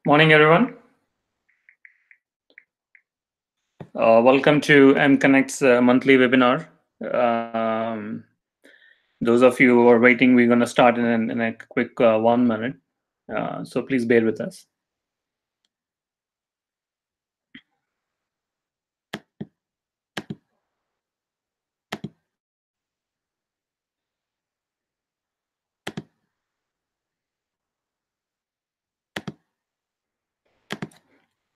Morning, everyone. Welcome to MConnect's monthly webinar. Um, those of you who are waiting, we're going to start in a quick 1 minute. So please bear with us.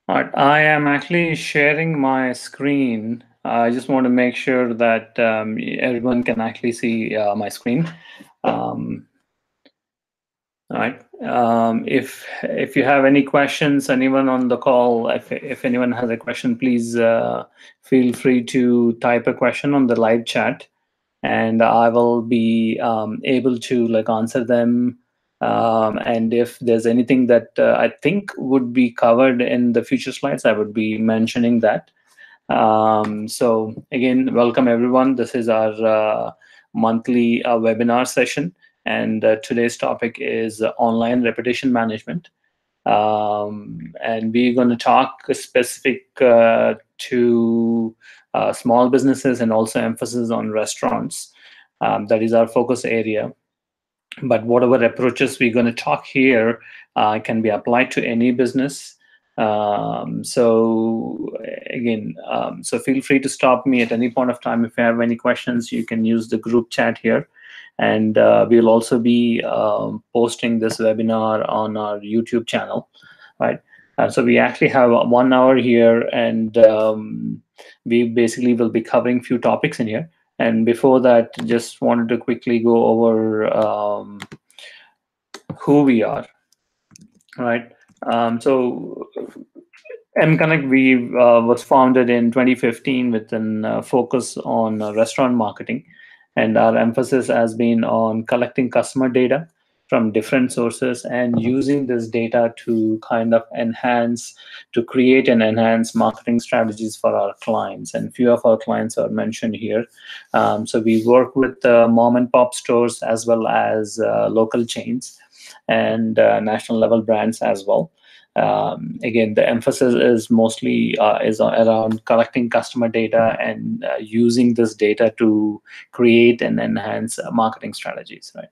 All right, I am actually sharing my screen. I just want to make sure that everyone can actually see my screen. All right. If you have any questions, anyone on the call, if anyone has a question, please feel free to type a question on the live chat, and I will be able to answer them. And if there's anything that I think would be covered in the future slides, I would be mentioning that. So again, welcome everyone. This is our monthly webinar session, and today's topic is online reputation management. And we're going to talk specific to small businesses and also emphasis on restaurants. That is our focus area. But whatever approaches we're going to talk here can be applied to any business. So again, so feel free to stop me at any point of time. If you have any questions, you can use the group chat here. And we'll also be posting this webinar on our YouTube channel, right? So we actually have 1 hour here, and we basically will be covering few topics in here. And before that, just wanted to quickly go over who we are, right? So MConnect, we was founded in 2015 with a focus on restaurant marketing, and our emphasis has been on collecting customer data from different sources and using this data to kind of to create and enhance marketing strategies for our clients. And few of our clients are mentioned here. So we work with mom and pop stores as well as local chains and national level brands as well. Again, the emphasis is mostly is around collecting customer data and using this data to create and enhance marketing strategies, right?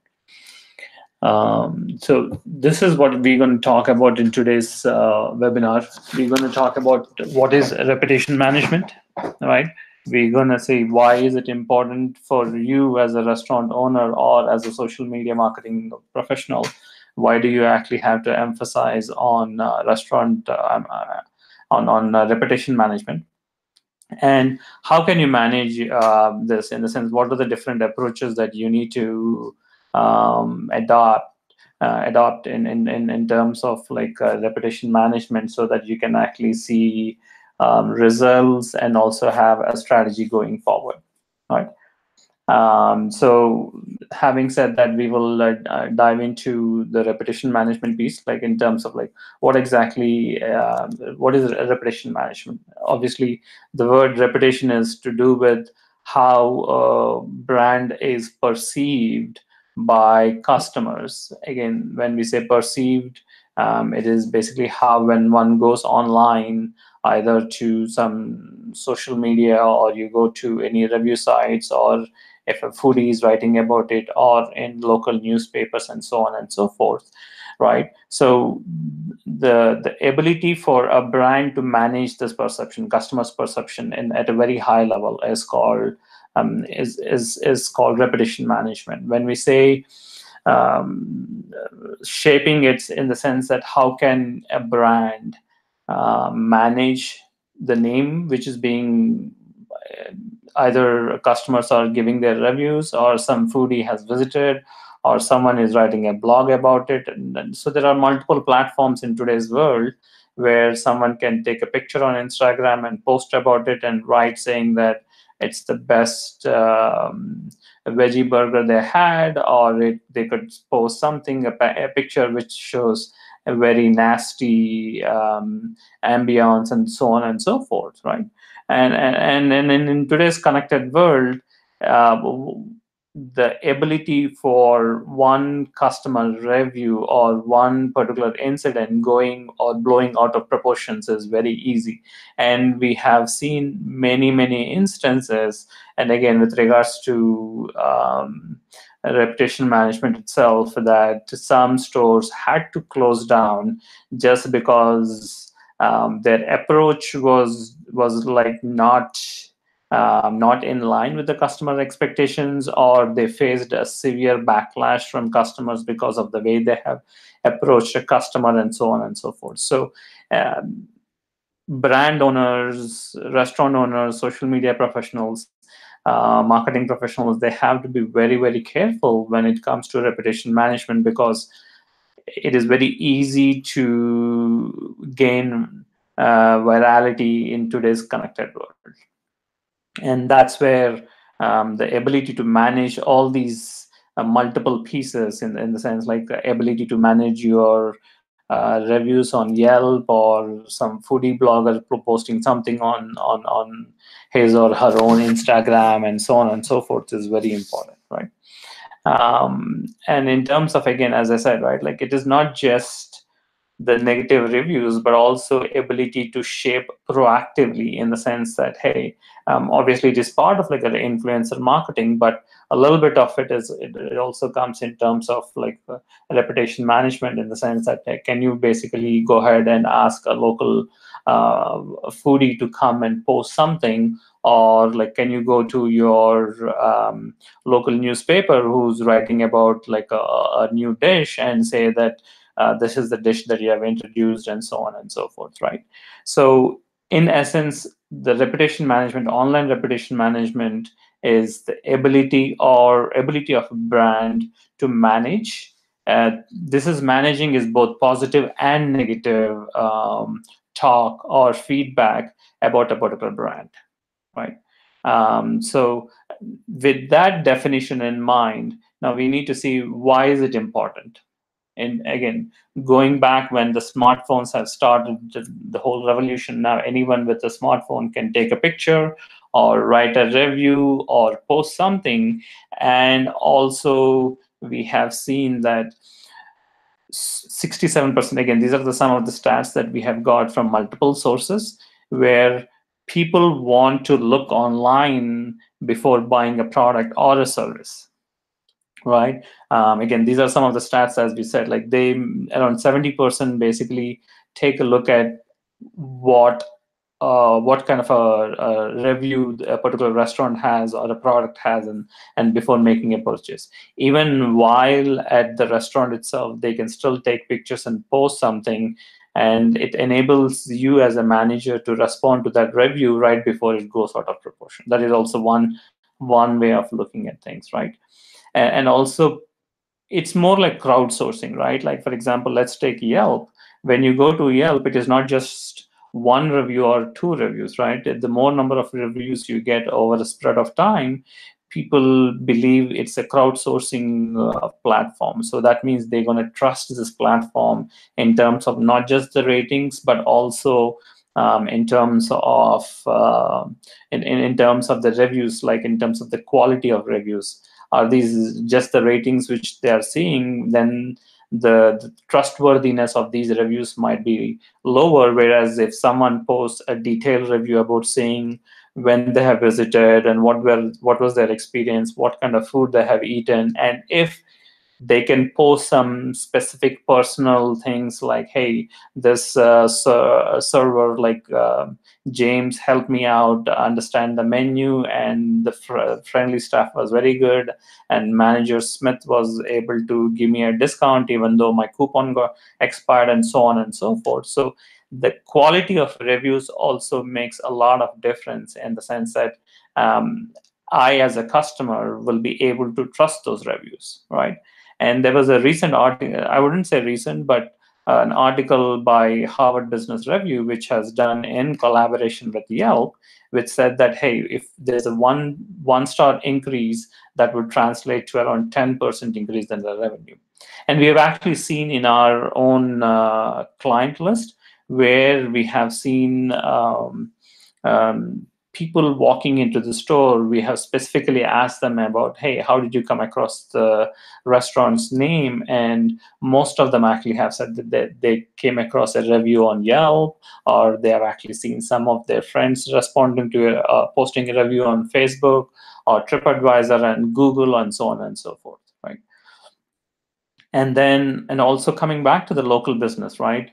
So this is what we're going to talk about in today's webinar. We're going to talk about what is reputation management, right? We're going to say why is it important for you as a restaurant owner or as a social media marketing professional. Why do you actually have to emphasize on restaurant on reputation management? And how can you manage this, in the sense, what are the different approaches that you need to adopt in terms of reputation management, so that you can actually see results and also have a strategy going forward, right? So having said that, we will dive into the reputation management piece, like in terms of what exactly what is reputation management. Obviously, the word reputation is to do with how a brand is perceived by customers. Again, when we say perceived, it is basically how, when one goes online, either to some social media or you go to any review sites, or if a foodie is writing about it, or in local newspapers, and so on and so forth, right? So the ability for a brand to manage this perception, customer's perception, at a very high level is called reputation management. When we say shaping it, in the sense that how can a brand manage the name which is being, either customers are giving their reviews, or some foodie has visited, or someone is writing a blog about it. And so there are multiple platforms in today's world where someone can take a picture on Instagram and post about it and write saying that it's the best veggie burger they had, or they could post something, a picture which shows a very nasty ambience, and so on and so forth, right? And in today's connected world, uh, the ability for one customer review or one particular incident going or blowing out of proportions is very easy. And we have seen many instances, and again, with regards to reputation management itself, that some stores had to close down just because their approach was like not in line with the customer expectations, or they faced a severe backlash from customers because of the way they have approached a customer, and so on and so forth. So brand owners, restaurant owners, social media professionals, marketing professionals, they have to be very careful when it comes to reputation management, because it is very easy to gain virality in today's connected world. And that's where the ability to manage all these multiple pieces, in the sense like the ability to manage your reviews on Yelp, or some foodie blogger posting something on his or her own Instagram, and so on and so forth, is very important, right? And in terms of, again, as I said, right, like it is not just the negative reviews, but also ability to shape proactively, in the sense that, hey, obviously it is part of like an influencer marketing, but a little bit of it also comes in terms of like reputation management, in the sense that can you basically go ahead and ask a local foodie to come and post something, or like can you go to your local newspaper who's writing about like a new dish and say that this is the dish that you have introduced, and so on and so forth, right? So in essence, the reputation management, online reputation management, is the ability of a brand to manage. This is managing is both positive and negative talk or feedback about a particular brand, right? So with that definition in mind, now we need to see why is it important. And again, going back when the smartphones have started the whole revolution, now anyone with a smartphone can take a picture or write a review or post something. And also we have seen that 67%, again, these are some of the stats that we have got from multiple sources, where people want to look online before buying a product or a service, right? Again, these are some of the stats, as we said, like they around 70% basically take a look at what kind of a review a particular restaurant has or a product has, and before making a purchase. Even while at the restaurant itself, they can still take pictures and post something, and it enables you as a manager to respond to that review right before it goes out of proportion. That is also one way of looking at things, right? And also it's more like crowdsourcing, right? Like, for example, let's take Yelp. When you go to Yelp, it is not just one review or two reviews, right? The more number of reviews you get over a spread of time, people believe it's a crowdsourcing platform. So that means they're going to trust this platform in terms of not just the ratings, but also in terms of in terms of the reviews, like in terms of the quality of reviews. Are these just the ratings which they are seeing? Then the trustworthiness of these reviews might be lower. Whereas if someone posts a detailed review about saying when they have visited and what was their experience, what kind of food they have eaten, and if they can post some specific personal things like, hey, this server like James helped me out to understand the menu, and the friendly staff was very good, and manager Smith was able to give me a discount even though my coupon got expired, and so on and so forth. So the quality of reviews also makes a lot of difference, in the sense that I as a customer will be able to trust those reviews, right? And there was a recent article, I wouldn't say recent, but an article by Harvard Business Review, which has done in collaboration with Yelp, which said that, hey, if there's a one star increase, that would translate to around 10% increase in the revenue. And we have actually seen in our own client list where we have seen people walking into the store, we have specifically asked them about, hey, how did you come across the restaurant's name? And most of them actually have said that they came across a review on Yelp, or they have actually seen some of their friends responding to posting a review on Facebook or TripAdvisor and Google and so on and so forth, right? And also coming back to the local business, right?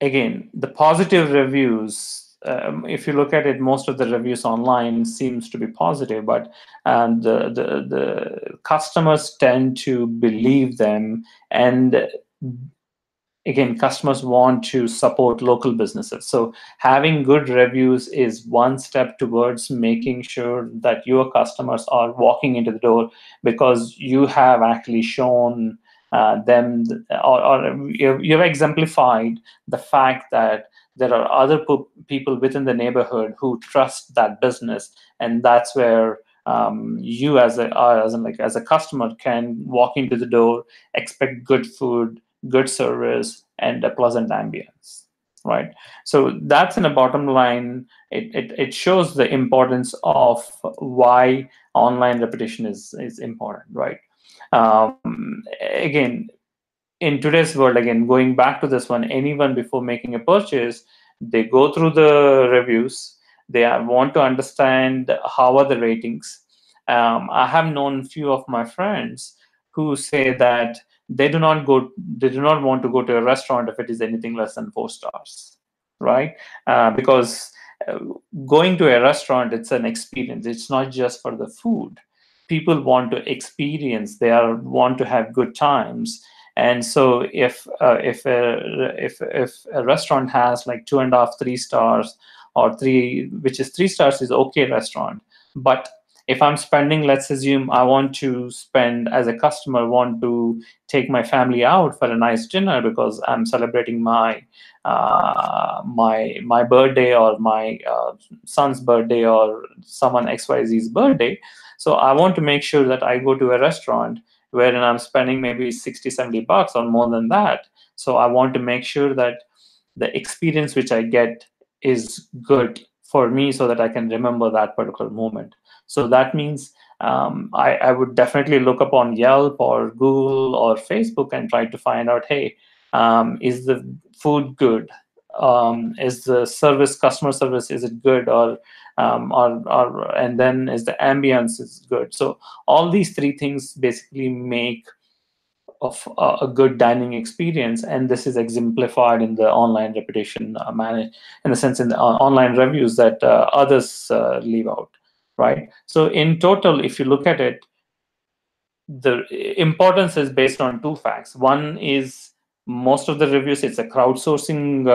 Again, the positive reviews, if you look at it, most of the reviews online seems to be positive, but the customers tend to believe them. And again, customers want to support local businesses. So having good reviews is one step towards making sure that your customers are walking into the door because you have actually shown them, or you've exemplified the fact that there are other people within the neighborhood who trust that business, and that's where you as a customer can walk into the door, expect good food, good service, and a pleasant ambience, right? So that's in the bottom line. It shows the importance of why online repetition is important, right? Again, in today's world, again, going back to this one, anyone before making a purchase, they go through the reviews. They want to understand how are the ratings. I have known few of my friends who say that they do not want to go to a restaurant if it is anything less than 4 stars, right? Because uh, going to a restaurant, it's an experience. It's not just for the food. People want to experience. Want to have good times. And so if a restaurant has like 2.5, 3 stars, or three, which is 3 stars, is okay restaurant. But if I'm spending, let's assume I want to spend, as a customer, want to take my family out for a nice dinner because I'm celebrating my my birthday, or my son's birthday, or someone XYZ's birthday. So I want to make sure that I go to a restaurant wherein I'm spending maybe 60, $70 or more than that. So I want to make sure that the experience which I get is good for me so that I can remember that particular moment. So that means I would definitely look up on Yelp or Google or Facebook and try to find out, hey, is the food good? Is the customer service, is it good? And then is the ambience is good? So all these three things basically make of a good dining experience, and this is exemplified in the online reputation manage, in the sense in the online reviews that others leave out, right? So in total, if you look at it, the importance is based on two facts. One is most of the reviews, it's a crowdsourcing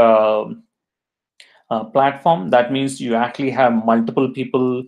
platform. That means you actually have multiple people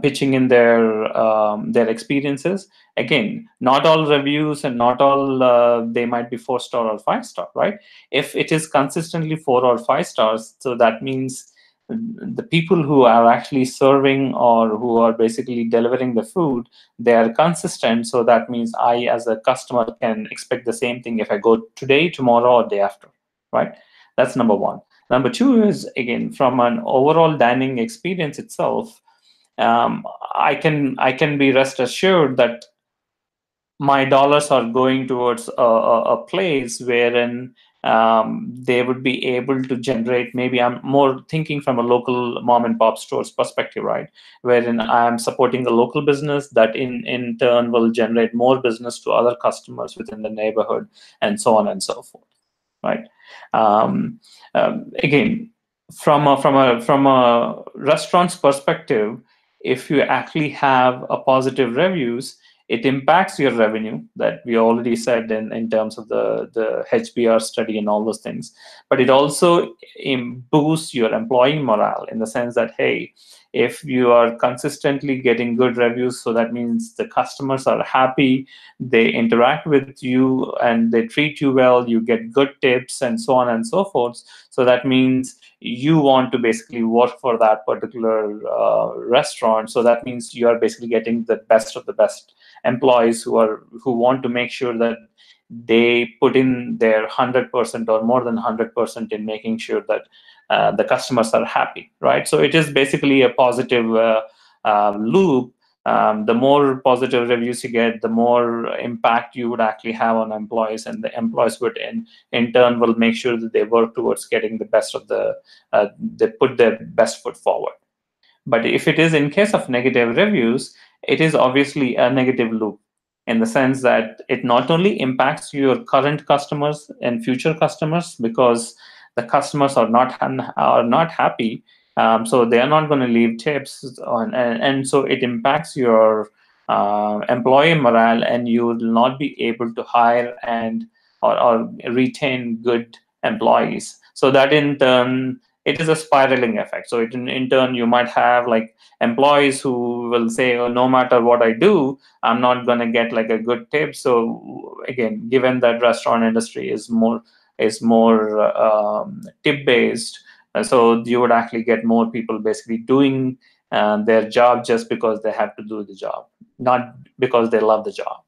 pitching in their experiences. Again, not all reviews and not all they might be 4 star or 5 star, right? If it is consistently 4 or 5 stars, so that means the people who are actually serving or who are basically delivering the food, they are consistent. So that means I, as a customer, can expect the same thing if I go today, tomorrow, or day after, right? That's number one. Number two is, again, from an overall dining experience itself, I can be rest assured that my dollars are going towards a place wherein they would be able to generate. Maybe I'm more thinking from a local mom and pop stores perspective, right? Wherein I'm supporting the local business that in turn will generate more business to other customers within the neighborhood, and so on and so forth, right? Um, Again, from a restaurant's perspective, if you actually have a positive reviews, it impacts your revenue, that we already said in terms of the HBR study and all those things. But it also boosts your employee morale, in the sense that, hey, if you are consistently getting good reviews, so that means the customers are happy, they interact with you and they treat you well, you get good tips, and so on and so forth. So that means you want to basically work for that particular restaurant. So that means you are basically getting the best of the best employees who want to make sure that they put in their 100% or more than 100% in making sure that the customers are happy, right? So it is basically a positive loop. The more positive reviews you get, the more impact you would actually have on employees, and the employees would in turn will make sure that they work towards getting the best of they put their best foot forward. But if it is in case of negative reviews, it is obviously a negative loop, in the sense that it not only impacts your current customers and future customers, because the customers are not happy, so they are not going to leave tips on, and so it impacts your employee morale, and you will not be able to hire or retain good employees. So that in turn, it is a spiraling effect. So in turn, you might have like employees who will say, oh, no matter what I do, I'm not going to get like a good tip. So again, given that restaurant industry is more tip based, so you would actually get more people basically doing their job just because they have to do the job, not because they love the job,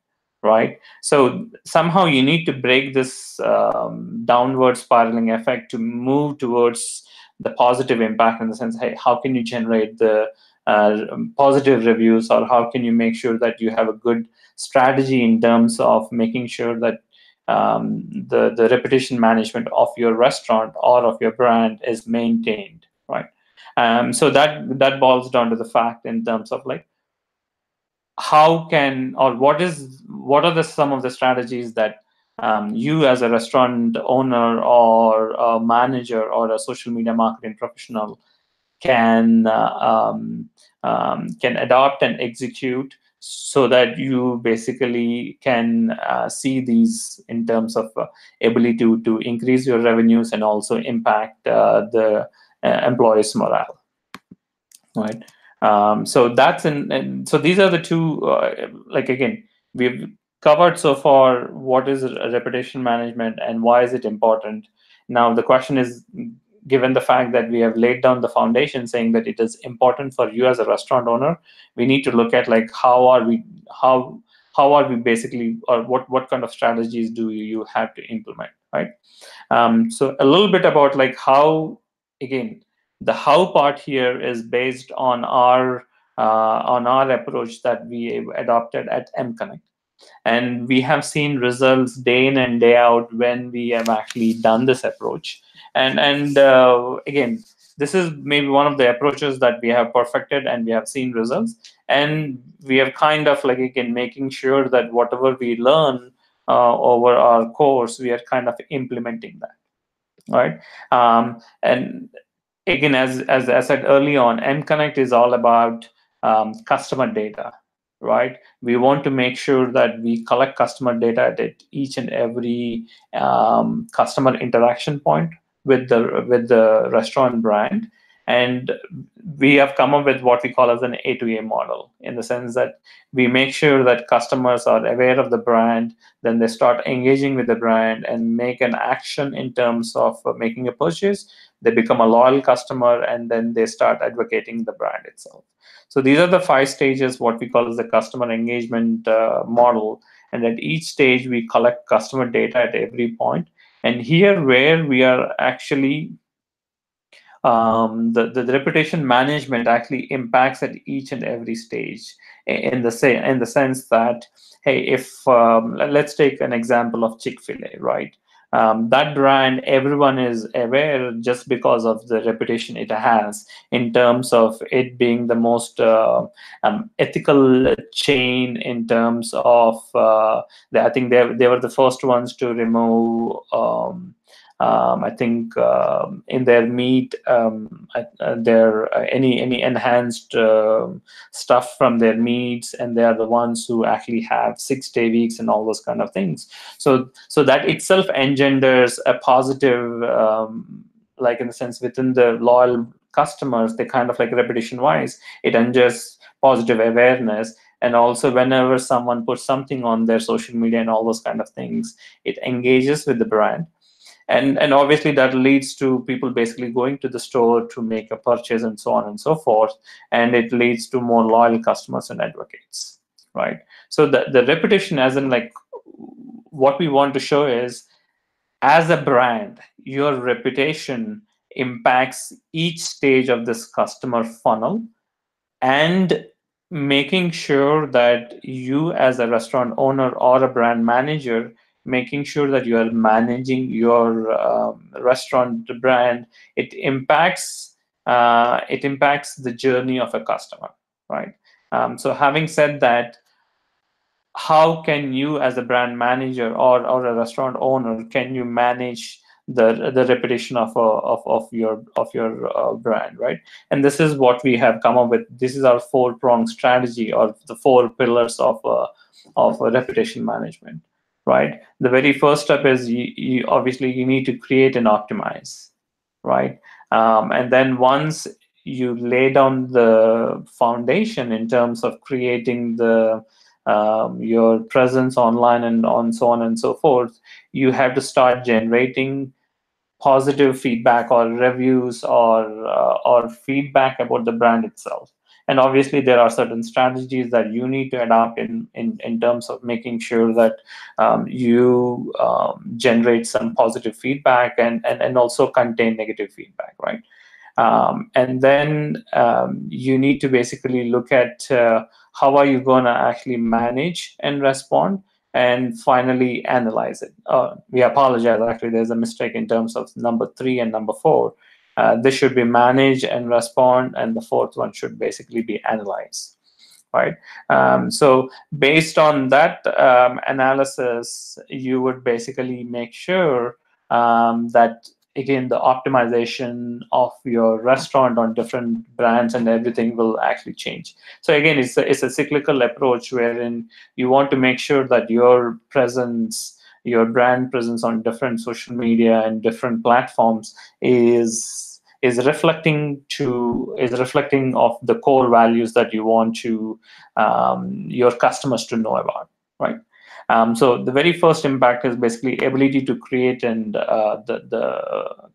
right? So somehow you need to break this downward spiraling effect to move towards the positive impact, in the sense, hey, how can you generate the positive reviews, or how can you make sure that you have a good strategy in terms of making sure that the reputation management of your restaurant or of your brand is maintained, right? So that boils down to the fact in terms of like, how can, or what are the some of the strategies that you as a restaurant owner or a manager or a social media marketing professional can adopt and execute, so that you basically can see these in terms of ability to increase your revenues and also impact the employees' morale, right? So that's and so these are the two. Like again, we've covered so far what is reputation management and why is it important. Now the question is, given the fact that we have laid down the foundation saying that it is important for you as a restaurant owner, we need to look at like how are we basically, or what kind of strategies do you have to implement, right? So a little bit about like how, again, the how part here is based on our approach that we adopted at mConnect, and we have seen results day in and day out when we have actually done this approach. And again, this is maybe one of the approaches that we have perfected and we have seen results, and we have kind of like, again, making sure that whatever we learn over our course, we are kind of implementing that, right? And again, as I said early on, mConnect is all about customer data, right? We want to make sure that we collect customer data at each and every customer interaction point with the restaurant brand. And we have come up with what we call as an A2A model, in the sense that we make sure that customers are aware of the brand, then they start engaging with the brand and make an action in terms of making a purchase. They become a loyal customer, and then they start advocating the brand itself. So these are the 5 stages, what we call as the customer engagement model. And at each stage, we collect customer data at every point. And here, where we are actually the reputation management actually impacts at each and every stage, in the sense that, hey, if let's take an example of Chick-Fil-A, right? That brand, everyone is aware just because of the reputation it has, in terms of it being the most ethical chain, in terms of I think they were the first ones to remove I think in their meat, their any enhanced stuff from their meats, and they are the ones who actually have 6-day weeks and all those kind of things. So that itself engenders a positive, like in the sense within the loyal customers, they kind of like repetition wise, it engenders positive awareness. And also, whenever someone puts something on their social media and all those kind of things, it engages with the brand. And obviously that leads to people basically going to the store to make a purchase and so on and so forth. And it leads to more loyal customers and advocates, right? So the reputation, as in like, what we want to show is, as a brand, your reputation impacts each stage of this customer funnel, and making sure that you, as a restaurant owner or a brand manager, making sure that you are managing your restaurant brand, it impacts the journey of a customer, right? So having said that, how can you, as a brand manager or a restaurant owner, can you manage the reputation of your brand, right? And this is what we have come up with. This is our 4-prong strategy, or the 4 pillars of reputation management, right? The very first step is, you obviously you need to create and optimize, right? And then once you lay down the foundation in terms of creating your presence online and on so on and so forth, you have to start generating positive feedback or reviews, or feedback about the brand itself. And obviously there are certain strategies that you need to adopt in terms of making sure that you generate some positive feedback, and also contain negative feedback, right? And then you need to basically look at how are you going to actually manage and respond, and finally analyze it. We apologize, actually there's a mistake in terms of number 3 and number 4. This should be manage and respond, and the fourth one should basically be analyze, right? So based on that analysis, you would basically make sure that, again, the optimization of your restaurant on different brands and everything will actually change. So again, it's a cyclical approach, wherein you want to make sure that your presence, your brand presence on different social media and different platforms is reflecting of the core values that you want to your customers to know about, right? So the very first impact is basically ability to create and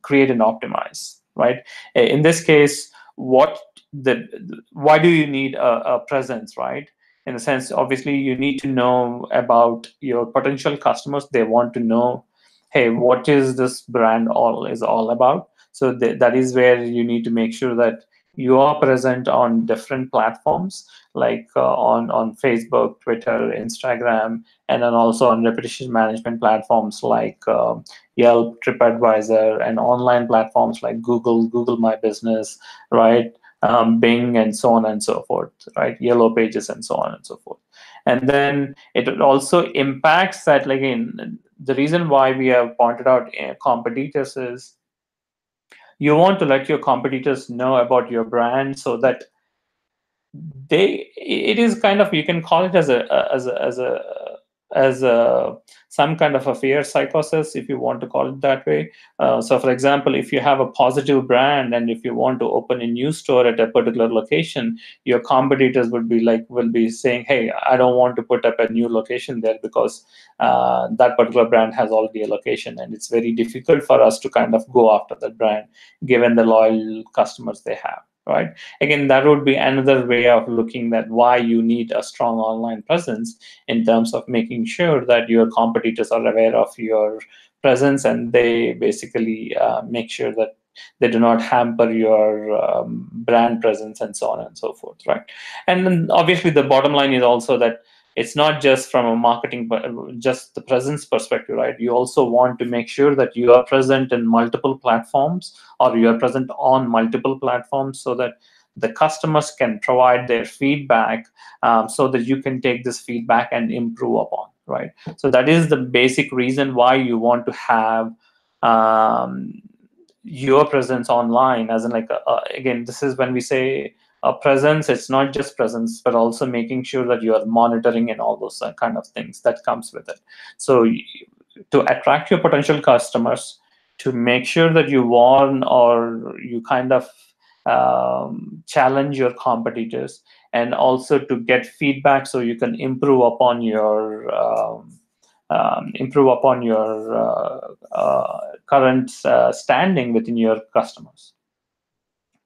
create and optimize, right? In this case, why do you need a presence, right? In a sense, obviously, you need to know about your potential customers. They want to know, hey, what is this brand all about? So that is where you need to make sure that you are present on different platforms, like on Facebook, Twitter, Instagram, and then also on reputation management platforms like Yelp, TripAdvisor, and online platforms like Google My Business, right? Bing, and so on and so forth, right? Yellow Pages, and so on and so forth. And then it also impacts that, like, again, the reason why we have pointed out competitors is, you want to let your competitors know about your brand, so that it is kind of, you can call it as a some kind of a fear psychosis, if you want to call it that way. So for example, if you have a positive brand, and if you want to open a new store at a particular location, your competitors will be saying, hey, I don't want to put up a new location there, because that particular brand has already a location, and it's very difficult for us to kind of go after that brand, given the loyal customers they have, right? Again, that would be another way of looking at why you need a strong online presence, in terms of making sure that your competitors are aware of your presence, and they basically make sure that they do not hamper your brand presence, and so on and so forth, right? And then obviously the bottom line is also that it's not just from a marketing, but just the presence perspective, right? You also want to make sure that you are present in multiple platforms, or you are present on multiple platforms, so that the customers can provide their feedback, so that you can take this feedback and improve upon, right? So that is the basic reason why you want to have your presence online, as in, like, again, this is when we say a presence, it's not just presence, but also making sure that you are monitoring and all those kind of things that comes with it. So to attract your potential customers, to make sure that you warn, or you kind of challenge your competitors, and also to get feedback, so you can improve upon your current standing within your customers,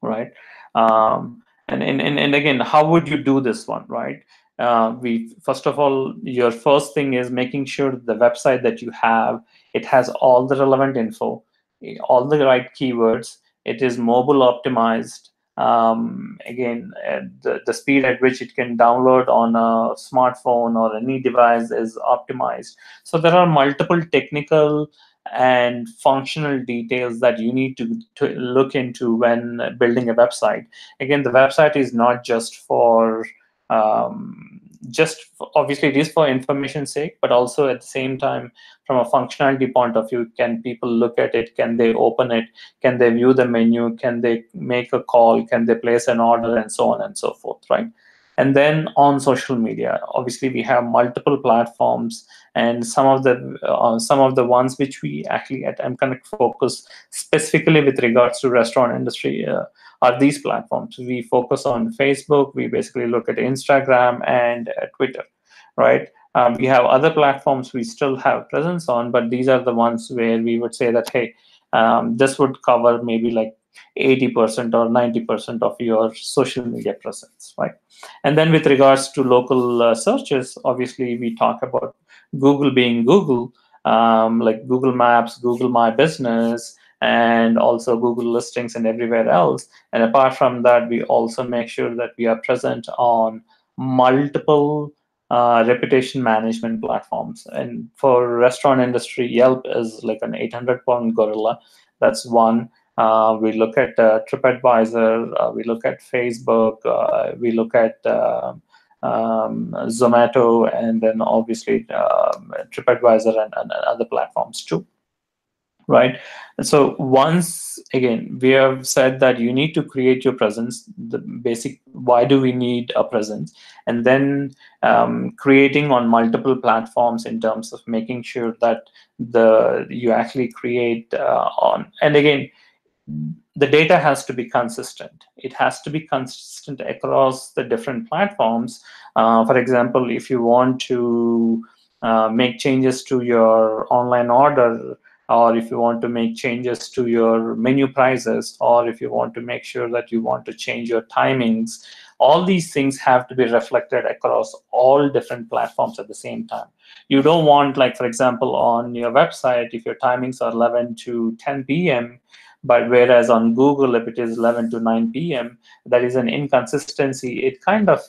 right? And again, how would you do this one, right? we first of all, your first thing is making sure the website that you have, it has all the relevant info, all the right keywords, it is mobile optimized. Again, the speed at which it can download on a smartphone or any device is optimized. So there are multiple technical and functional details that you need to look into when building a website. Again, the website is not just for obviously it is for information's sake, but also at the same time, from a functionality point of view, can people look at it? Can they open it? Can they view the menu? Can they make a call? Can they place an order? And so on and so forth, right? And then on social media, obviously we have multiple platforms, and some of the ones which we actually at mConnect focus specifically with regards to restaurant industry are these platforms. We focus on Facebook. We basically look at Instagram and Twitter, right? We have other platforms we still have presence on, but these are the ones where we would say that, hey, this would cover maybe like 80% or 90% of your social media presence, right? And then with regards to local searches, obviously we talk about Google being Google, like Google Maps, Google My Business, and also Google listings and everywhere else. And apart from that, we also make sure that we are present on multiple reputation management platforms. And for restaurant industry, Yelp is like an 800-pound gorilla. That's one. We look at TripAdvisor, we look at Facebook, we look at Zomato, and then obviously TripAdvisor and other platforms too, right? And so once again, we have said that you need to create your presence, the basic, why do we need a presence? And then creating on multiple platforms in terms of making sure that you actually create on, and again, the data has to be consistent. It has to be consistent across the different platforms. For example, if you want to make changes to your online order, or if you want to make changes to your menu prices, or if you want to make sure that you want to change your timings, all these things have to be reflected across all different platforms at the same time. You don't want, like, for example, on your website, if your timings are 11 to 10 p.m., but whereas on Google, if it is 11 to 9 p.m., that is an inconsistency. It kind of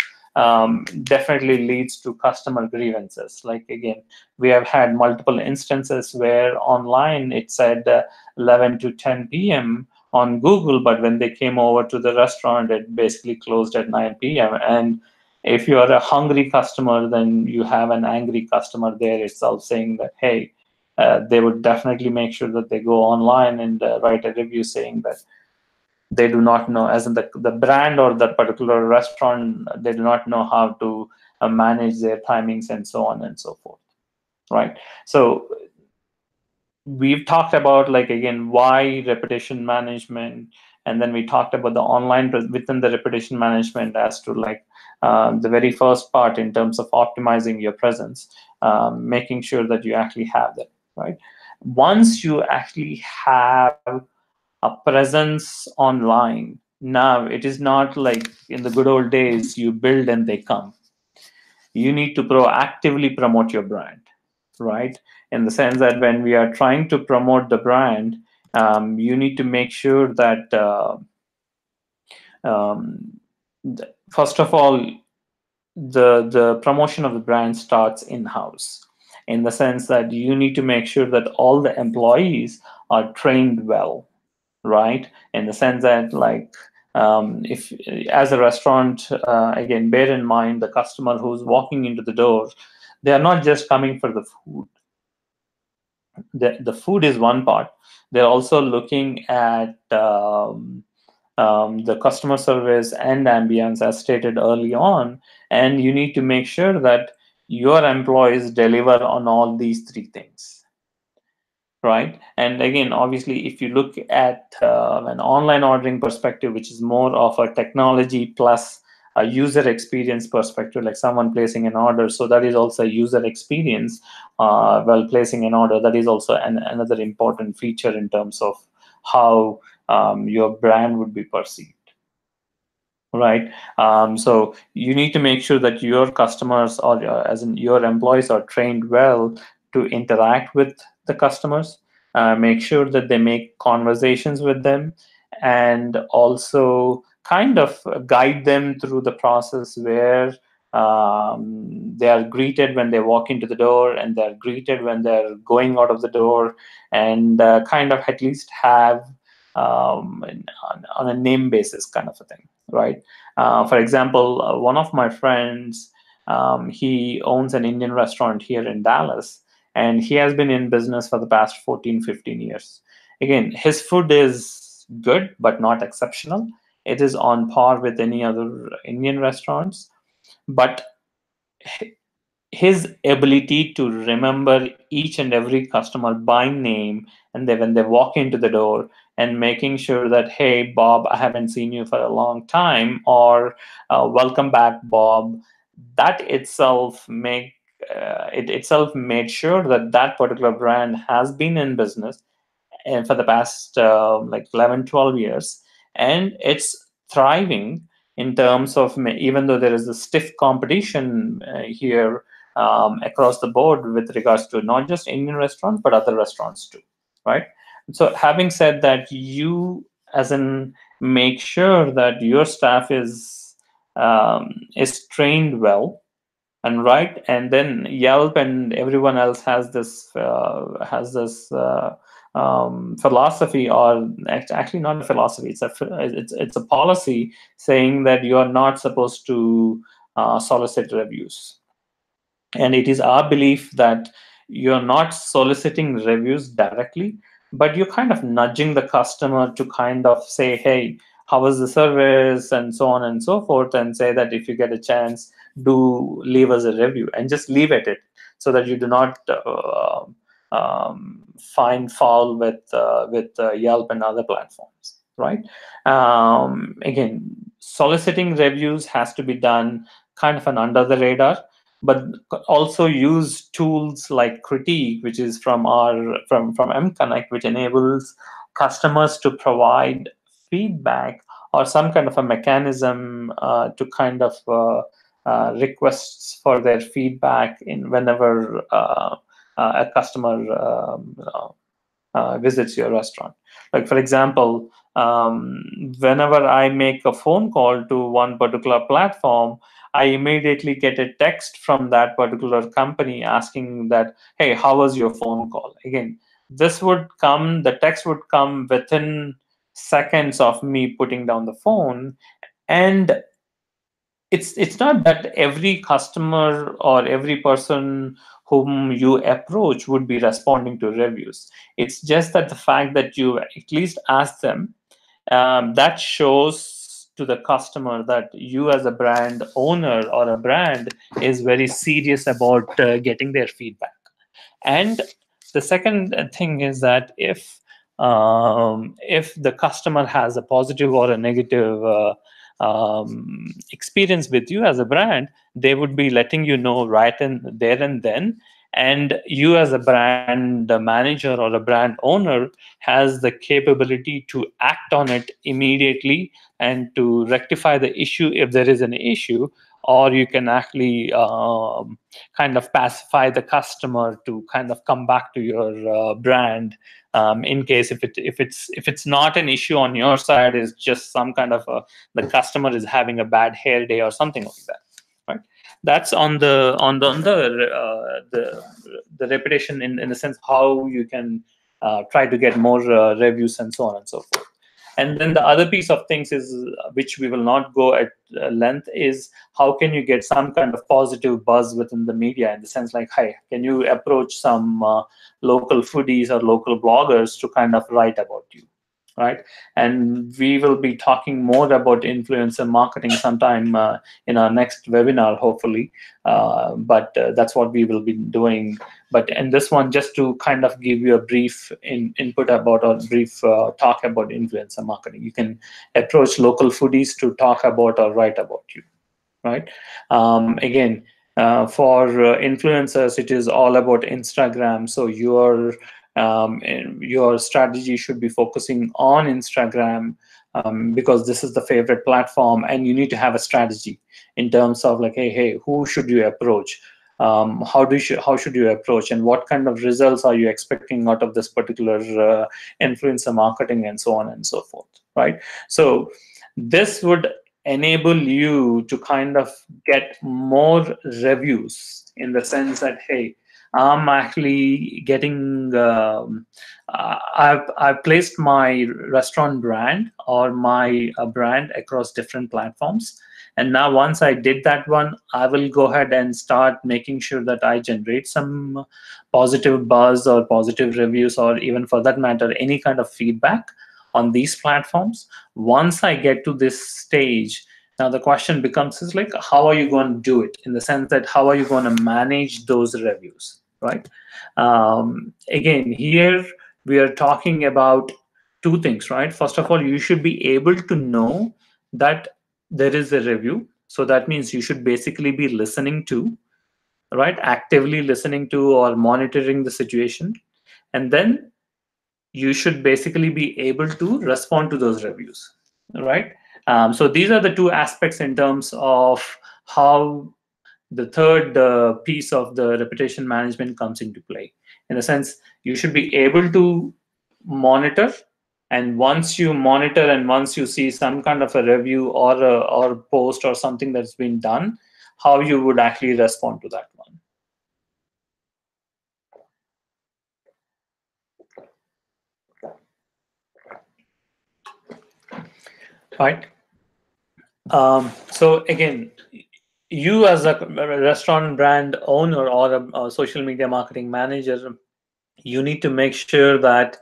definitely leads to customer grievances. Like, again, we have had multiple instances where online it said 11 to 10 p.m. on Google, but when they came over to the restaurant, it basically closed at 9 p.m. And if you are a hungry customer, then you have an angry customer there itself saying that, hey, they would definitely make sure that they go online and write a review saying that they do not know, as in the brand or that particular restaurant, they do not know how to manage their timings and so on and so forth, right? So we've talked about, like, again, why reputation management, and then we talked about the online within the reputation management as to, like, the very first part in terms of optimizing your presence, making sure that you actually have that, right? Once you actually have a presence online, now it is not like in the good old days, you build and they come. You need to proactively promote your brand, right? In the sense that when we are trying to promote the brand, you need to make sure that first of all, the promotion of the brand starts in-house, in the sense that you need to make sure that all the employees are trained well, right? In the sense that, like, if as a restaurant, again, bear in mind the customer who's walking into the door, they are not just coming for the food. The food is one part. They're also looking at the customer service and ambience, as stated early on, and you need to make sure that your employees deliver on all these three things, right? And again, obviously, if you look at an online ordering perspective, which is more of a technology plus a user experience perspective, like someone placing an order, so that is also a user experience while placing an order. That is also another important feature in terms of how your brand would be perceived. right? So you need to make sure that your customers, or as in your employees, are trained well to interact with the customers. Make sure that they make conversations with them, and also kind of guide them through the process where they are greeted when they walk into the door, and they're greeted when they're going out of the door, and kind of at least have on a name basis kind of a thing, right? For example, one of my friends, he owns an Indian restaurant here in Dallas, and he has been in business for the past 14, 15 years. Again, his food is good, but not exceptional. It is on par with any other Indian restaurants. But his ability to remember each and every customer by name, and then when they walk into the door, and making sure that, hey Bob, I haven't seen you for a long time, or welcome back Bob, that itself it itself made sure that that particular brand has been in business and for the past like 11, 12 years, and it's thriving in terms of even though there is a stiff competition here across the board with regards to not just Indian restaurants but other restaurants too, right? So having said that, you as in make sure that your staff is trained well and right, and then Yelp and everyone else has this philosophy, or actually not a philosophy, it's a policy saying that you are not supposed to solicit reviews. And it is our belief that you're not soliciting reviews directly, but you're kind of nudging the customer to kind of say, hey, how was the service, and so on and so forth, and say that if you get a chance, do leave us a review, and just leave it, so that you do not find fault with Yelp and other platforms, right? Again, soliciting reviews has to be done kind of an under the radar, but also use tools like Critique, which is from mConnect, which enables customers to provide feedback or some kind of a mechanism to kind of requests for their feedback in whenever a customer visits your restaurant. Like for example, whenever I make a phone call to one particular platform, I immediately get a text from that particular company asking that, hey, how was your phone call? Again, the text would come within seconds of me putting down the phone. And it's not that every customer or every person whom you approach would be responding to reviews. It's just that the fact that you at least ask them, that shows to the customer that you as a brand owner or a brand is very serious about getting their feedback. And the second thing is that if the customer has a positive or a negative experience with you as a brand, they would be letting you know right in there and then. And you as a brand manager or a brand owner has the capability to act on it immediately and to rectify the issue if there is an issue, or you can actually kind of pacify the customer to kind of come back to your brand, in case if it's not an issue on your side, it's just some kind of the customer is having a bad hair day or something like that, right? That's on the reputation, in the sense how you can try to get more reviews and so on and so forth. And then the other piece of things is, which we will not go at length, is how can you get some kind of positive buzz within the media, in the sense like, hi, can you approach some local foodies or local bloggers to kind of write about you, right? And we will be talking more about influencer marketing sometime in our next webinar, hopefully. But that's what we will be doing. But in this one, just to kind of give you a brief input about, or brief talk about influencer marketing, you can approach local foodies to talk about or write about you, right? For influencers, it is all about Instagram. So you're and your strategy should be focusing on Instagram, because this is the favorite platform, and you need to have a strategy in terms of like, hey, who should you approach? How should you approach, and what kind of results are you expecting out of this particular influencer marketing, and so on and so forth, right? So this would enable you to kind of get more reviews, in the sense that, hey, I'm actually getting I've placed my restaurant brand or my brand across different platforms, and now once I did that one, I will go ahead and start making sure that I generate some positive buzz or positive reviews, or even for that matter any kind of feedback on these platforms. Once I get to this stage, now the question becomes is like, how are you going to do it? In the sense that, how are you going to manage those reviews, right? Again, here we are talking about two things, right? First of all, you should be able to know that there is a review. So that means you should basically be listening to, right? Actively listening to or monitoring the situation. And then you should basically be able to respond to those reviews, right? So these are the two aspects in terms of how the third piece of the reputation management comes into play. In a sense, you should be able to monitor, and once you monitor and once you see some kind of a review or post or something that's been done, how you would actually respond to that one. Right. So again, you as a restaurant brand owner or a social media marketing manager, you need to make sure that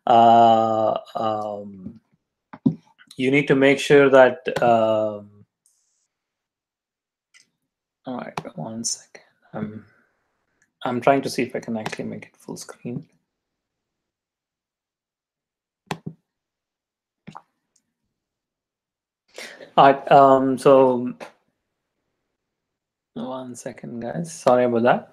uh, um, you need to make sure that all right, one second. I'm trying to see if I can actually make it full screen. All right, so one second, guys. Sorry about that.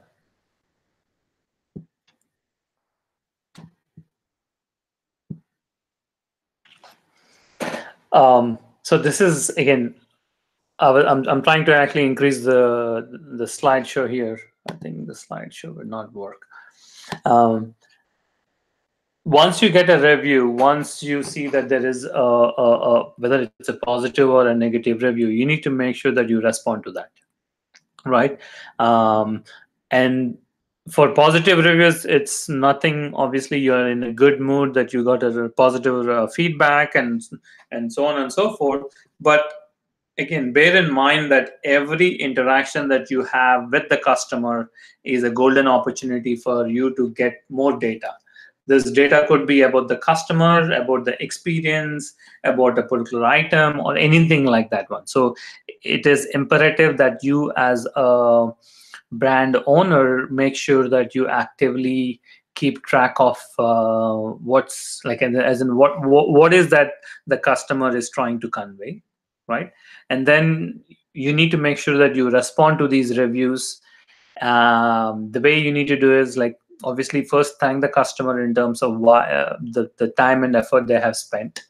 So this is again, I'm trying to actually increase the slideshow here. I think the slideshow would not work. Once you get a review, once you see that there is whether it's a positive or a negative review, you need to make sure that you respond to that, right? And for positive reviews, it's nothing. Obviously, you're in a good mood that you got a positive feedback and so on and so forth. But again, bear in mind that every interaction that you have with the customer is a golden opportunity for you to get more data. This data could be about the customer, about the experience, about a particular item, or anything like that one. So it is imperative that you as a brand owner make sure that you actively keep track of what's like, as in what is that the customer is trying to convey, right? And then you need to make sure that you respond to these reviews. The way you need to do is like, obviously first thank the customer in terms of why the time and effort they have spent,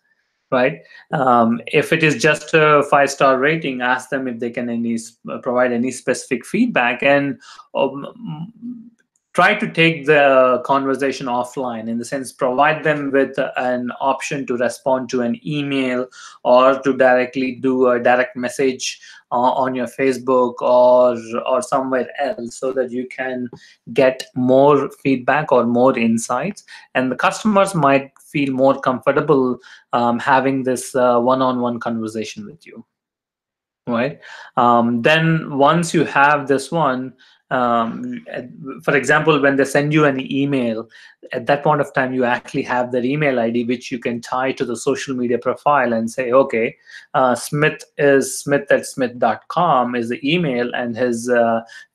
right? If it is just a 5-star rating, ask them if they can provide any specific feedback, and try to take the conversation offline, in the sense provide them with an option to respond to an email or to directly do a direct message on your Facebook or somewhere else, so that you can get more feedback or more insights, and the customers might feel more comfortable having this one-on-one conversation with you, right? Then once you have this one, for example, when they send you an email, at that point of time, you actually have their email ID, which you can tie to the social media profile and say, okay, Smith is smith@smith.com is the email, and his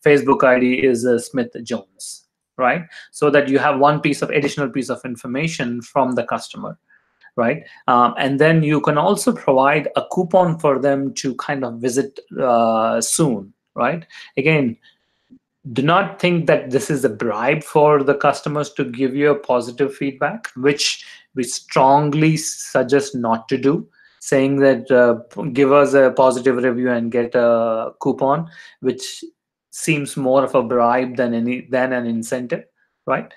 Facebook ID is Smith Jones, right? So that you have one additional piece of information from the customer, right? And then you can also provide a coupon for them to kind of visit soon, right? Again, do not think that this is a bribe for the customers to give you a positive feedback, which we strongly suggest not to do, saying that give us a positive review and get a coupon, which seems more of a bribe than an incentive, right?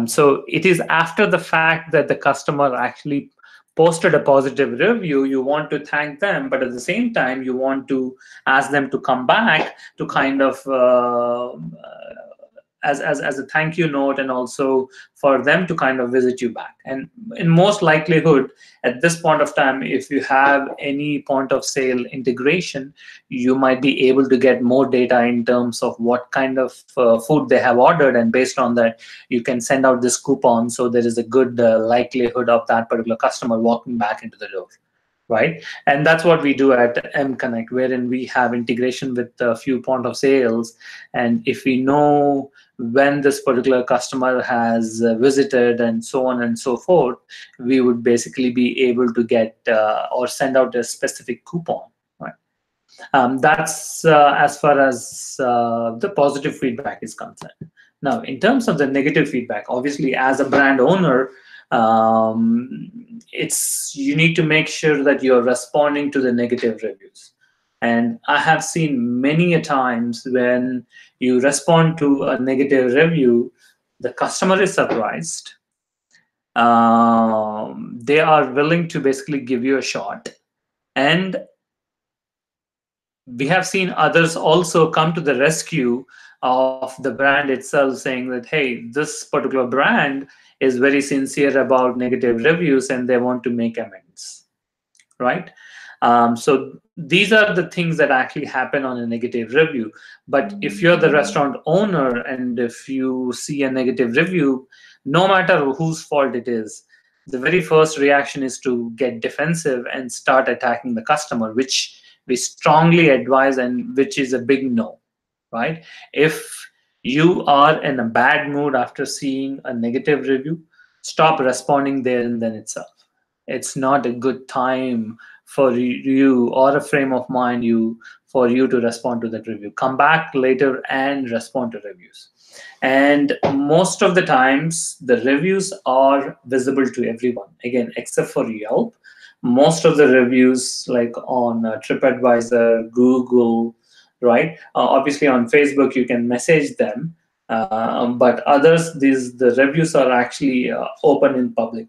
So it is after the fact that the customer actually posted a positive review, you want to thank them, but at the same time you want to ask them to come back to kind of as a thank you note, and also for them to kind of visit you back. And in most likelihood, at this point of time, if you have any point of sale integration, you might be able to get more data in terms of what kind of food they have ordered, and based on that you can send out this coupon, so there is a good likelihood of that particular customer walking back into the door, right? And that's what we do at M Connect, wherein we have integration with a few point of sales. And if we know when this particular customer has visited and so on and so forth, we would basically be able to get or send out a specific coupon, right? That's as far as the positive feedback is concerned. Now, in terms of the negative feedback, obviously, as a brand owner, it's you need to make sure that you're responding to the negative reviews. And I have seen many a times when you respond to a negative review, the customer is surprised. They are willing to basically give you a shot, and we have seen others also come to the rescue of the brand itself, saying that, hey, this particular brand is very sincere about negative reviews and they want to make amends, right? So these are the things that actually happen on a negative review. But if you're the restaurant owner and if you see a negative review, no matter whose fault it is, the very first reaction is to get defensive and start attacking the customer, which we strongly advise, and which is a big no, right? If you are in a bad mood after seeing a negative review, stop responding there and then itself. It's not a good time for you or a frame of mind for you to respond to that review. Come back later and respond to reviews. And most of the times the reviews are visible to everyone, again, except for Yelp. Most of the reviews, like on TripAdvisor, Google, right? Obviously on Facebook you can message them, but others, the reviews are actually open in public.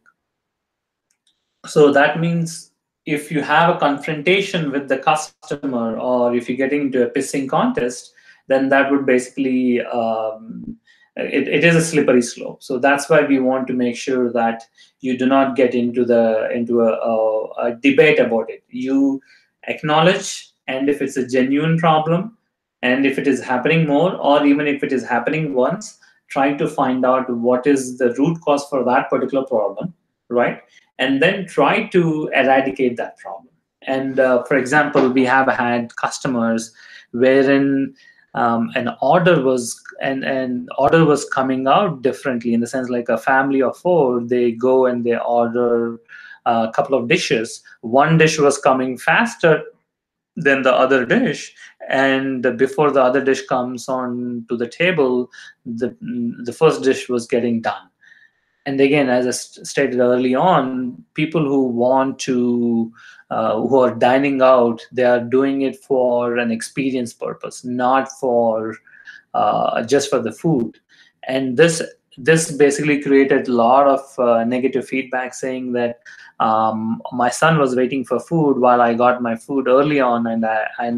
So that means if you have a confrontation with the customer, or if you're getting into a pissing contest, then that would basically it is a slippery slope. So that's why we want to make sure that you do not get into a debate about it. You acknowledge, and if it's a genuine problem, and if it is happening more, or even if it is happening once, try to find out what is the root cause for that particular problem, right? And then try to eradicate that problem. And for example, we have had customers wherein an order was coming out differently, in the sense, like a family of four, they go and they order a couple of dishes. One dish was coming faster than the other dish, and before the other dish comes on to the table, the first dish was getting done. And again, as I stated early on, people who are dining out, they are doing it for an experience purpose, not for just for the food. And this basically created a lot of negative feedback, saying that my son was waiting for food while I got my food early on, and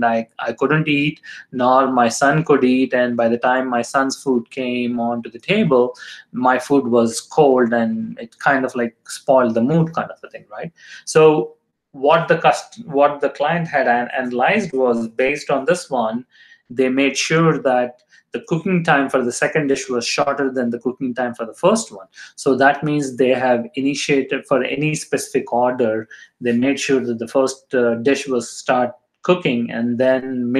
I couldn't eat, nor my son could eat. And by the time my son's food came onto the table, my food was cold, and it kind of like spoiled the mood, kind of a thing, right? So what the client had analyzed was, based on this one, they made sure that the cooking time for the second dish was shorter than the cooking time for the first one. So that means they have initiated, for any specific order, they made sure that the first dish was start cooking, and then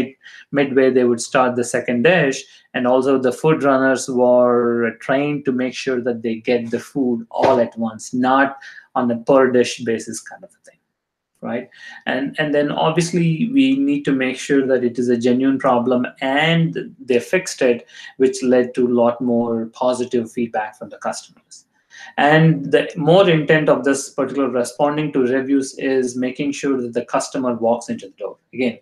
midway they would start the second dish. And also the food runners were trained to make sure that they get the food all at once, not on a per dish basis, kind of a thing. right? And then obviously we need to make sure that it is a genuine problem and they fixed it, which led to a lot more positive feedback from the customers. And the more intent of this particular responding to reviews is making sure that the customer walks into the door. Again,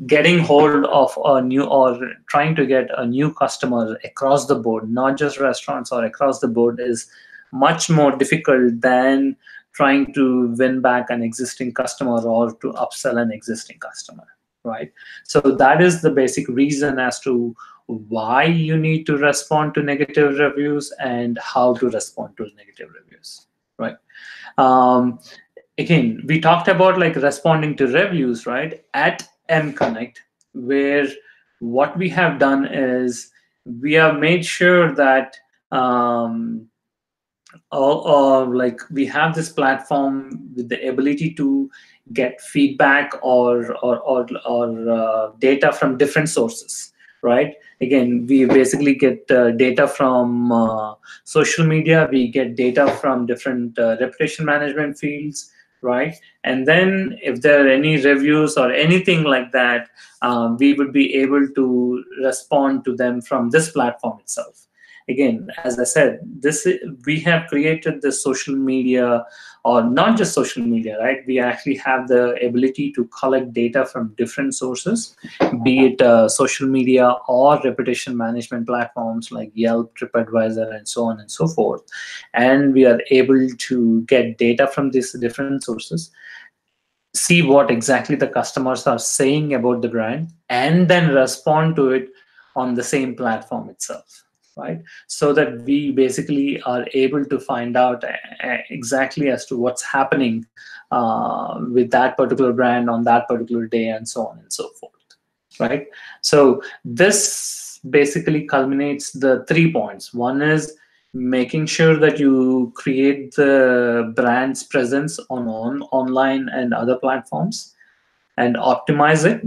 getting hold of a new or trying to get a new customer across the board, not just restaurants or across the board, is much more difficult than trying to win back an existing customer or to upsell an existing customer, right? So that is the basic reason as to why you need to respond to negative reviews and how to respond to negative reviews, right? Um, Again, we talked about like responding to reviews, right? At mConnect, where what we have done is we have made sure that like we have this platform with the ability to get feedback or data from different sources, right? Again, we basically get data from social media, we get data from different reputation management fields, right? And then if there are any reviews or anything like that, we would be able to respond to them from this platform itself. Again, as I said, we have created this social media, or not just social media, right? We actually have the ability to collect data from different sources, be it social media or reputation management platforms like Yelp, TripAdvisor, and so on and so forth. And we are able to get data from these different sources, see what exactly the customers are saying about the brand, and then respond to it on the same platform itself, right? So that we basically are able to find out exactly as to what's happening with that particular brand on that particular day, and so on and so forth, right? So this basically culminates the 3 points. One is making sure that you create the brand's presence on online and other platforms and optimize it,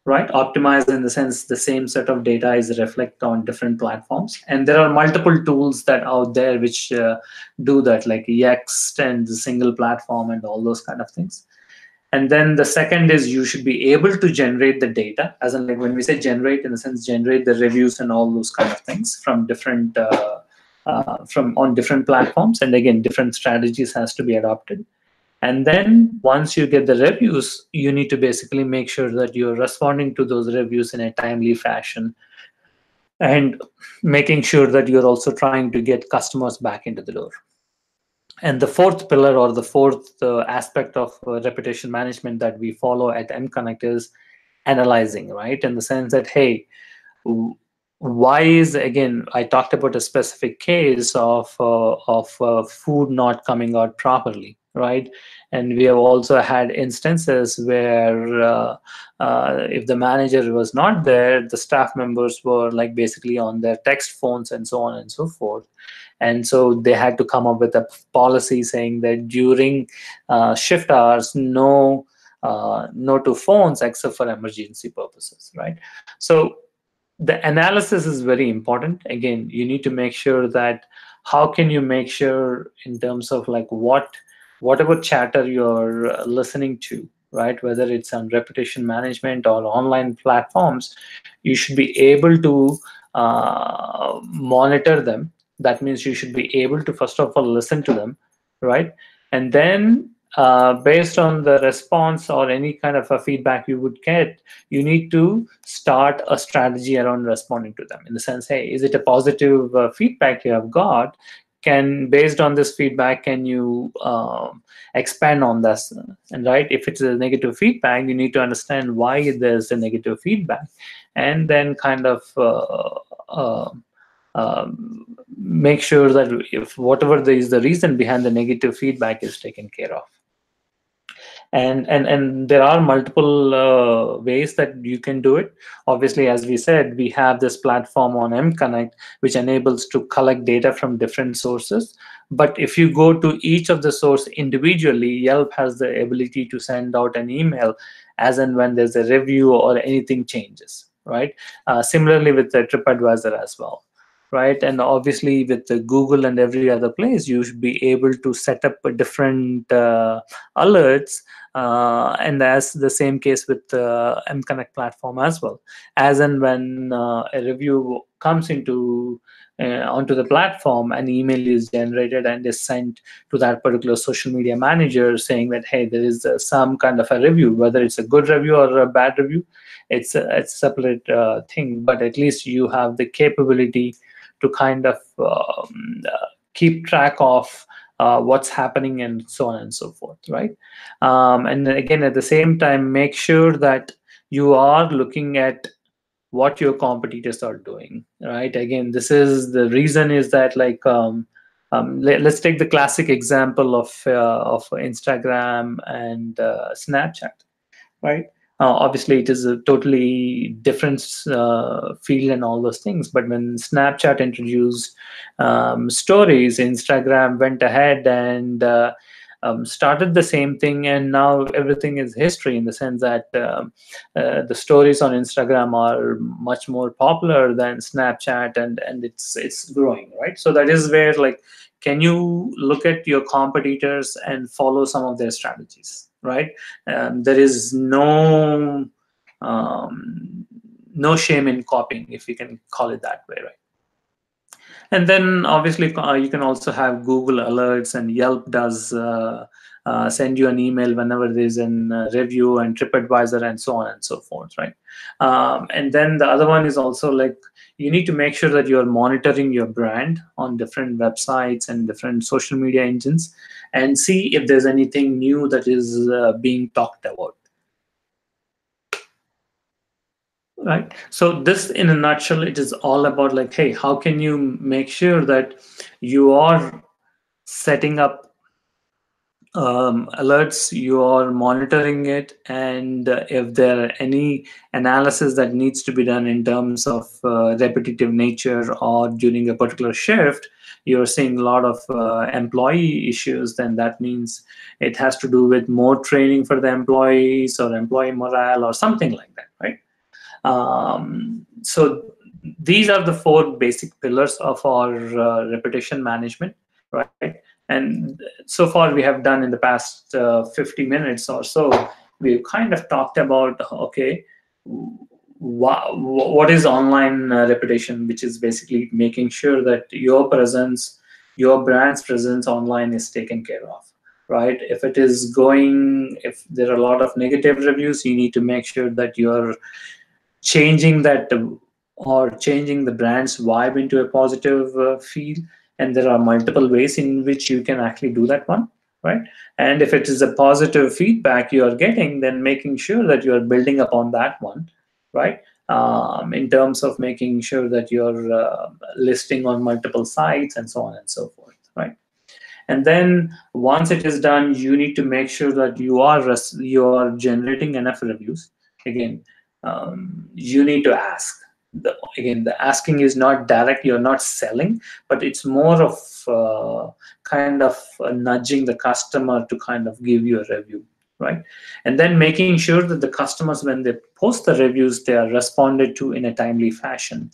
right? Optimize in the sense the same set of data is reflect on different platforms. And there are multiple tools that out there which do that, like Yext and the single platform and all those kind of things. And then the second is you should be able to generate the data, as in like when we say generate, in the sense generate the reviews and all those kind of things from different from on different platforms. And again, different strategies has to be adopted. And then once you get the reviews, you need to basically make sure that you're responding to those reviews in a timely fashion and making sure that you're also trying to get customers back into the door. And the fourth pillar, or the fourth aspect of reputation management that we follow at mConnect, is analyzing, right? In the sense that, hey, why is, again, I talked about a specific case of food not coming out properly, right? And we have also had instances where if the manager was not there, the staff members were like basically on their text phones and so on and so forth. And so they had to come up with a policy saying that during shift hours, no to phones except for emergency purposes, right? So the analysis is very important. Again, you need to make sure that how can you make sure in terms of like whatever chatter you're listening to, right? Whether it's on reputation management or online platforms, you should be able to monitor them. That means you should be able to first of all listen to them, right? And then based on the response or any kind of a feedback you would get, you need to start a strategy around responding to them, in the sense, hey, is it a positive feedback you have got? Based on this feedback, can you expand on this? And right, if it's a negative feedback, you need to understand why there's a negative feedback, and then kind of make sure that if whatever is the reason behind the negative feedback is taken care of. And there are multiple ways that you can do it. Obviously, as we said, we have this platform on mConnect which enables to collect data from different sources. But if you go to each of the source individually, Yelp has the ability to send out an email as and when there's a review or anything changes, right? Similarly with the TripAdvisor as well, right? And obviously with the Google and every other place, you should be able to set up a different alerts And that's the same case with the mConnect platform as well. As and when a review comes into onto the platform, an email is generated and is sent to that particular social media manager saying that, hey, there is some kind of a review, whether it's a good review or a bad review, it's a separate thing, but at least you have the capability to kind of keep track of what's happening and so on and so forth, right? And again, at the same time, make sure that you are looking at what your competitors are doing, right? Again, this is the reason is that like let's take the classic example of Instagram and Snapchat, right? Obviously, it is a totally different field and all those things. But when Snapchat introduced stories, Instagram went ahead and started the same thing, and now everything is history in the sense that the stories on Instagram are much more popular than Snapchat, and it's growing, right? So that is where like, can you look at your competitors and follow some of their strategies, right? There is no shame in copying, if you can call it that way, right? And then obviously you can also have Google alerts, and Yelp does send you an email whenever there's a review, and TripAdvisor, and so on and so forth, right? And then the other one is also like, you need to make sure that you're monitoring your brand on different websites and different social media engines, and see if there's anything new that is being talked about. Right. So this, in a nutshell, it is all about like, hey, how can you make sure that you are setting up alerts, you are monitoring it, and if there are any analysis that needs to be done in terms of repetitive nature, or during a particular shift, you're seeing a lot of employee issues, then that means it has to do with more training for the employees or employee morale or something like that, right? So these are the four basic pillars of our reputation management, right? And so far we have done in the past 50 minutes or so, we've kind of talked about, okay, what is online reputation, which is basically making sure that your presence, your brand's presence online is taken care of, right? If it is going, if there are a lot of negative reviews, you need to make sure that you're changing that or changing the brand's vibe into a positive feel. And there are multiple ways in which you can actually do that one, right? And if it is a positive feedback you are getting, then making sure that you are building upon that one, right? In terms of making sure that you're listing on multiple sites and so on and so forth, right? And then once it is done, you need to make sure that you are generating enough reviews. Again, you need to ask. Again, the asking is not direct, you're not selling, but it's more of kind of nudging the customer to kind of give you a review, right? And then making sure that the customers, when they post the reviews, they are responded to in a timely fashion.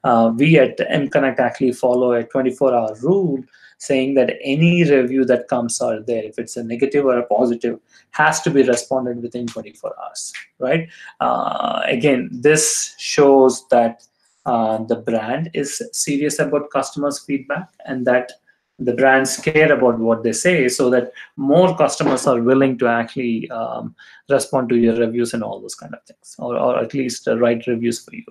We at mConnect actually follow a 24-hour rule saying that any review that comes out there, if it's a negative or a positive, has to be responded within 24 hours, right? Again, this shows that the brand is serious about customers' feedback, and that the brands care about what they say, so that more customers are willing to actually respond to your reviews and all those kind of things, or at least write reviews for you.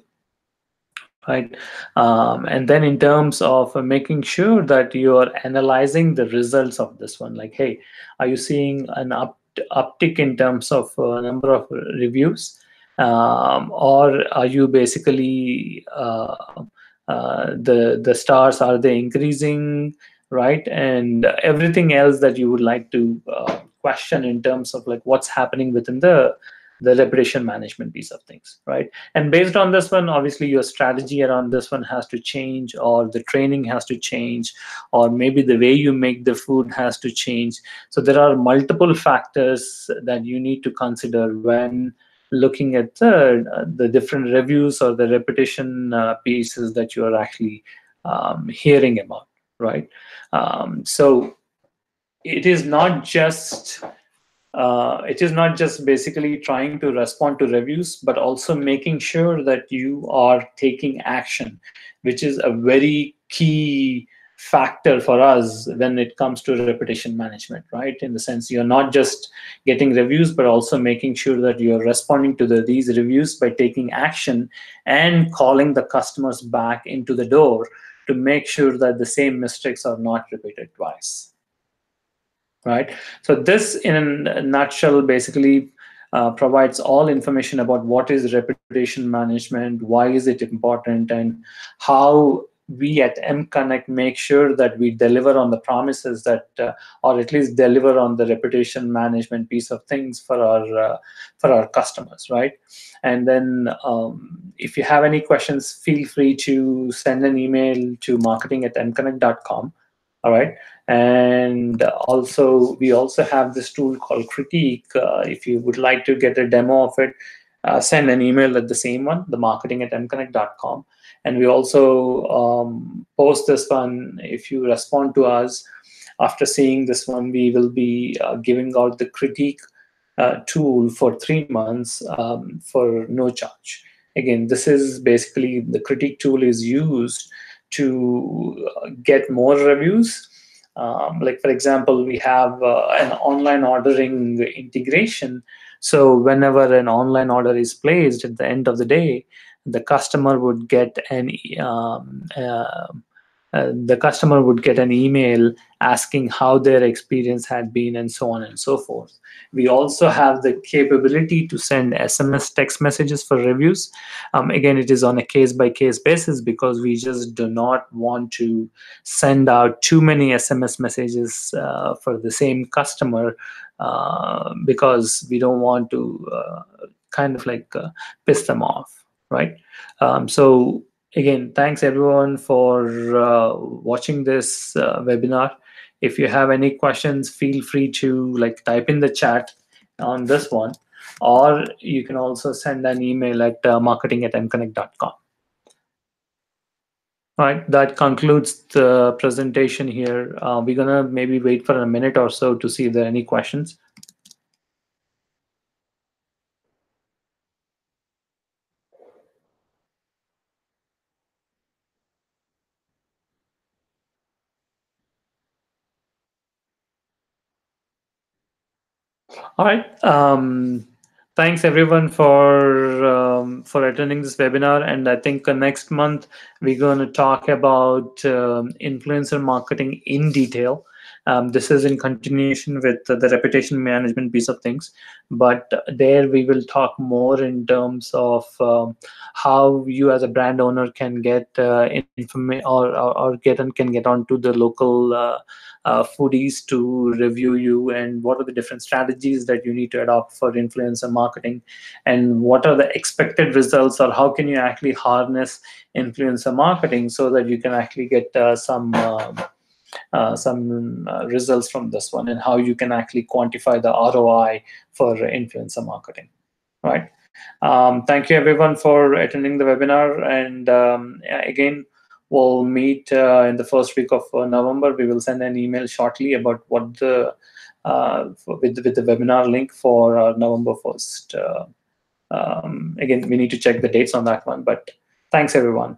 Right. And then in terms of making sure that you're analyzing the results of this one, like, hey, are you seeing an uptick in terms of number of reviews, or are you basically the stars, are they increasing, right? And everything else that you would like to question in terms of like what's happening within the reputation management piece of things, right? And based on this one, obviously your strategy around this one has to change, or the training has to change, or maybe the way you make the food has to change. So there are multiple factors that you need to consider when looking at the different reviews or the reputation pieces that you are actually hearing about, right? So it is not just it is not just basically trying to respond to reviews, but also making sure that you are taking action, which is a very key factor for us when it comes to reputation management, right? In the sense, you're not just getting reviews, but also making sure that you're responding to these reviews by taking action and calling the customers back into the door to make sure that the same mistakes are not repeated twice. Right. So this, in a nutshell, basically provides all information about what is reputation management, why is it important, and how we at mConnect make sure that we deliver on the promises that, or at least deliver on the reputation management piece of things for our customers, right? And then if you have any questions, feel free to send an email to marketing@mconnect.com. All right. And also, we also have this tool called Critique. If you would like to get a demo of it, send an email at the same one, the marketing@mconnect.com. And we also post this one. If you respond to us after seeing this one, we will be giving out the Critique tool for 3 months for no charge. Again, this is basically, the Critique tool is used to get more reviews. Like, for example, we have an online ordering integration. So whenever an online order is placed, at the end of the day, the customer would get an email asking how their experience had been, and so on and so forth. We also have the capability to send SMS text messages for reviews. Again, it is on a case-by-case basis, because we just do not want to send out too many SMS messages for the same customer, because we don't want to piss them off, right? So again, thanks everyone for watching this webinar. If you have any questions, feel free to type in the chat on this one, or you can also send an email at marketing@mconnect.com. All right, that concludes the presentation here. We're gonna maybe wait for a minute or so to see if there are any questions. All right. Thanks everyone for attending this webinar. And I think next month we're going to talk about influencer marketing in detail. This is in continuation with the reputation management piece of things, but there we will talk more in terms of how you as a brand owner can get information, or can get onto the local foodies to review you, and what are the different strategies that you need to adopt for influencer marketing, and what are the expected results, or how can you actually harness influencer marketing so that you can actually get some results from this one, and how you can actually quantify the ROI for influencer marketing. Right. Thank you everyone for attending the webinar, and again, we'll meet in the first week of November. We will send an email shortly about what the with the webinar link for November 1st. Again, we need to check the dates on that one, but thanks everyone.